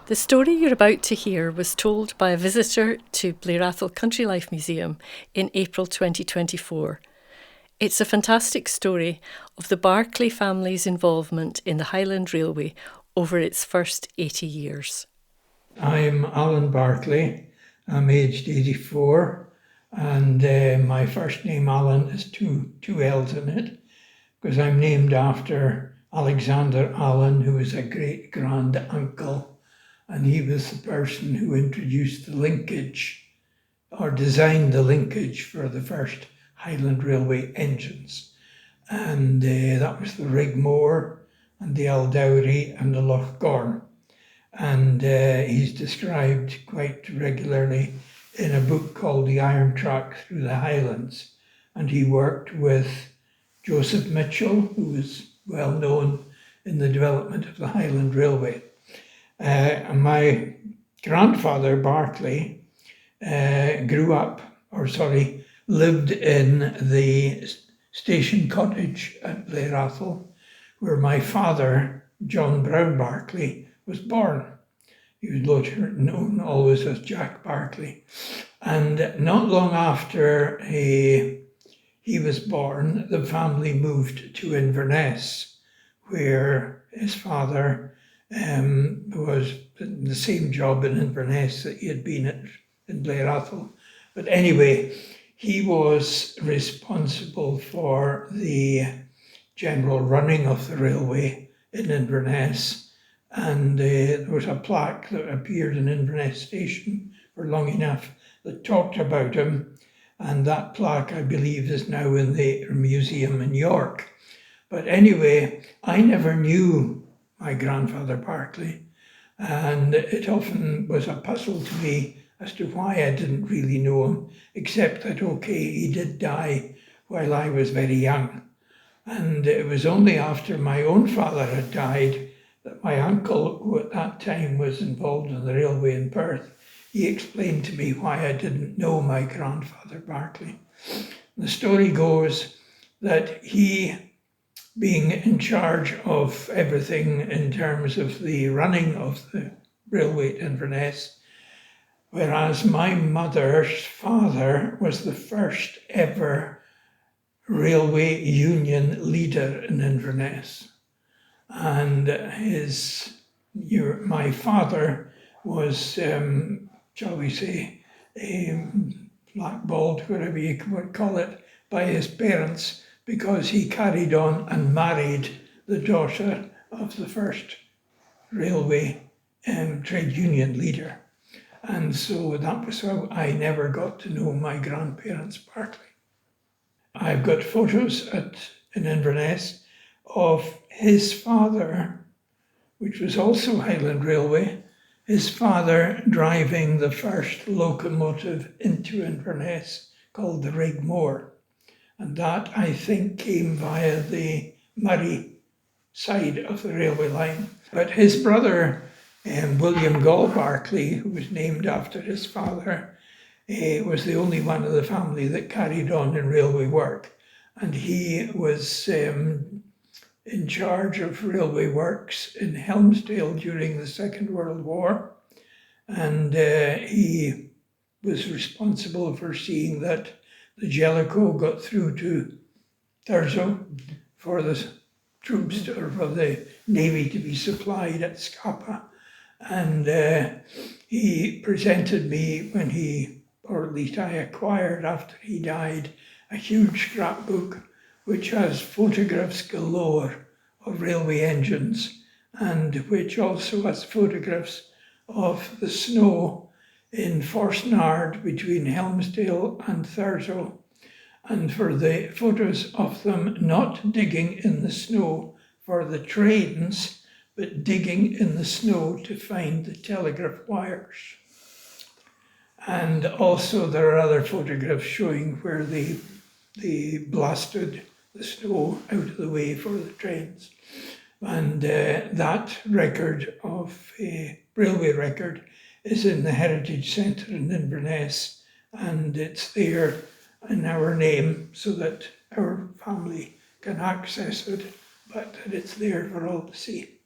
The story you're about to hear was told by a visitor to Blair Atholl Country Life Museum in April 2024. It's a fantastic story of the Barclay family's involvement in the Highland Railway over its first 80 years. I'm Allan Barclay. I'm aged 84, and my first name, Allan, is two L's in it, because I'm named after Alexander Allan, who was a great-grand uncle, and he was the person who introduced the linkage, or designed the linkage for the first Highland Railway engines. And that was the Rigmore and the Aldowry and the Lochgorn. And he's described quite regularly in a book called The Iron Track Through the Highlands. And he worked with Joseph Mitchell, who was well known in the development of the Highland Railway. My grandfather, Barclay, lived in the station cottage at Blair Atholl, where my father, John Brown Barclay, was born. He was later known always as Jack Barclay. And not long after he was born, the family moved to Inverness, where his father was in the same job in Inverness that he had been at in Blair Atholl. But anyway, he was responsible for the general running of the railway in Inverness, and there was a plaque that appeared in Inverness station for long enough that talked about him, and that plaque, I believe, is now in the museum in York. But anyway, I never knew my grandfather Barclay, and it often was a puzzle to me as to why I didn't really know him, except that, he did die while I was very young. And it was only after my own father had died that my uncle, who at that time was involved in the railway in Perth, he explained to me why I didn't know my grandfather Barclay. The story goes that he, being in charge of everything in terms of the running of the railway at Inverness, whereas my mother's father was the first ever railway union leader in Inverness. And my father was, shall we say, blackballed, whatever you would call it, by his parents, because he carried on and married the daughter of the first railway trade union leader. And so that was how I never got to know my grandparents, Barclay. I've got photos in Inverness of his father, which was also Highland Railway, his father driving the first locomotive into Inverness called the Rigmore. And that, I think, came via the Murray side of the railway line. But his brother, William Gall Barclay, who was named after his father, was the only one of the family that carried on in railway work. And he was in charge of railway works in Helmsdale during the Second World War. And he was responsible for seeing that the Jellicoe got through to Thurso for the troops or for the Navy to be supplied at Scapa. And he presented me or at least I acquired after he died, a huge scrapbook which has photographs galore of railway engines, and which also has photographs of the snow in Forsnard between Helmsdale and Thurso, and for the photos of them not digging in the snow for the trains, but digging in the snow to find the telegraph wires. And also there are other photographs showing where they blasted the snow out of the way for the trains. And that record of a railway record is in the Heritage Centre in Inverness, and it's there in our name so that our family can access it, but that it's there for all to see.